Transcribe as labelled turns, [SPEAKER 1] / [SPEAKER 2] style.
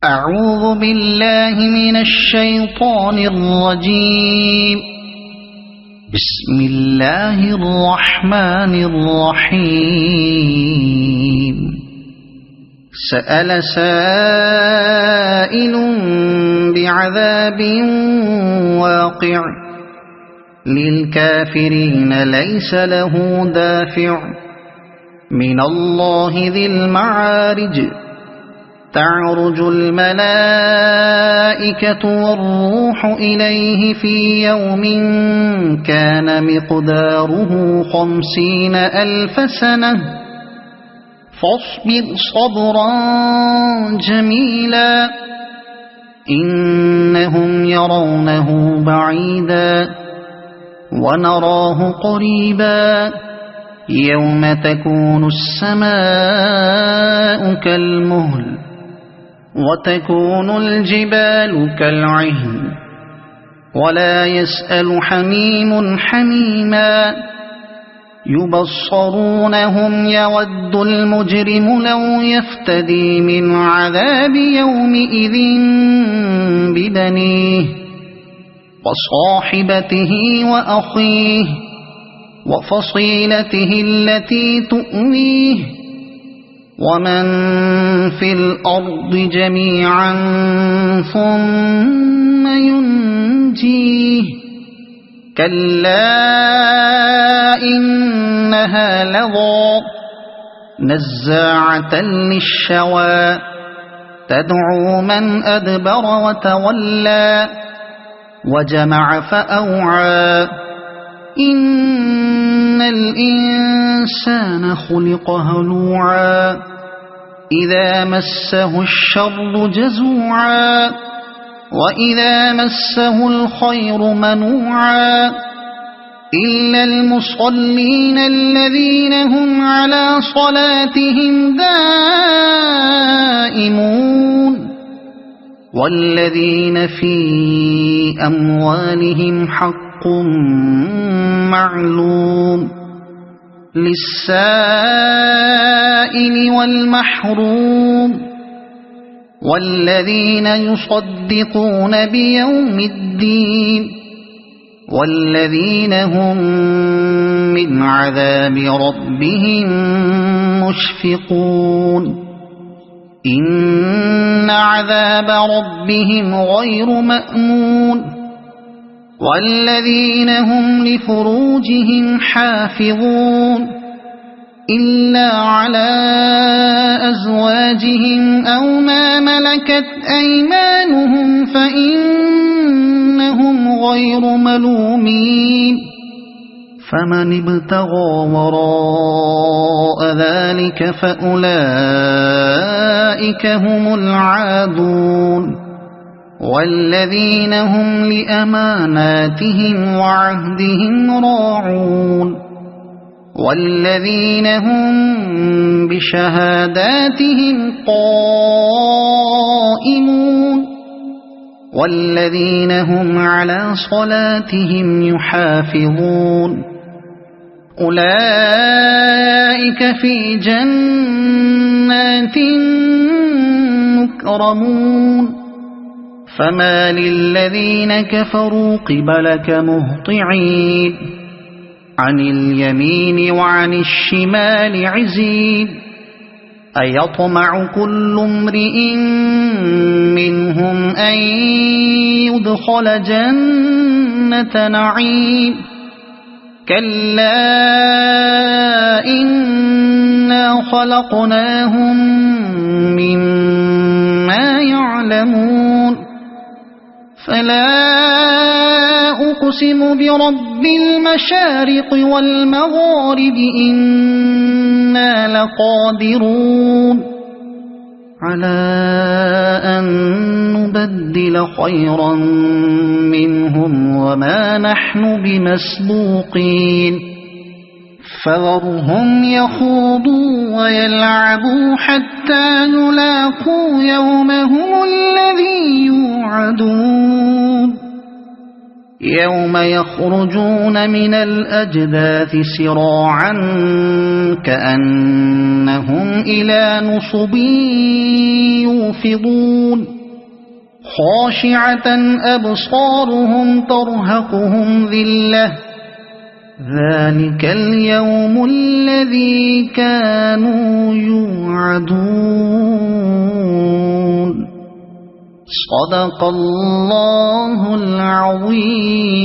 [SPEAKER 1] أعوذ بالله من الشيطان الرجيم. بسم الله الرحمن الرحيم. سأل سائل بعذاب واقع للكافرين ليس له دافع من الله ذي المعارج. تعرج الملائكة والروح إليه في يوم كان مقداره 50,000 سنة فاصبر صبرا جميلا إنهم يرونه بعيدا ونراه قريبا يوم تكون السماء كالمهل وتكون الجبال كالعهن ولا يسأل حميم حميما يبصرونهم يود المجرم لو يفتدي من عذاب يومئذ ببنيه وصاحبته وأخيه وفصيلته التي تؤويه ومن في الأرض جميعا ثم ينجيه كلا إنها لظى نزاعة للشوى تدعو من أدبر وتولى وجمع فأوعى إن الإنسان خلق هلوعا إذا مسه الشر جزوعا وإذا مسه الخير منوعا إلا المصلين الذين هم على صلاتهم دائمون والذين في أموالهم حق معلوم للسائل والمحروم والذين يصدقون بيوم الدين والذين هم من عذاب ربهم مشفقون إن عذاب ربهم غير مأمون والذين هم لفروجهم حافظون إلا على أزواجهم أو ما ملكت أيمانهم فإنهم غير ملومين فمن ابتغى وراء ذلك فأولئك هم العادون والذين هم لأماناتهم وعهدهم راعون والذين هم بشهاداتهم قائمون والذين هم على صلاتهم يحافظون أولئك في جنات مكرمون فما للذين كفروا قبلك مهطعين عن اليمين وعن الشمال عزين أيطمع كل امرئ منهم أن يدخل جنة نعيم كلا إنا خلقناهم مما يعلمون فلا أقسم برب المشارق والمغارب إنا لقادرون على أن نبدل خيرا منهم وما نحن بمسبوقين فذرهم يخوضوا ويلعبوا حتى يلاقوا يومهم الذي يوعدون يوم يخرجون من الأجداث سراعا كأنهم إلى نصب يوفضون خاشعة أبصارهم ترهقهم ذلة ذلك اليوم الذي كانوا يوعدون صدق الله العظيم.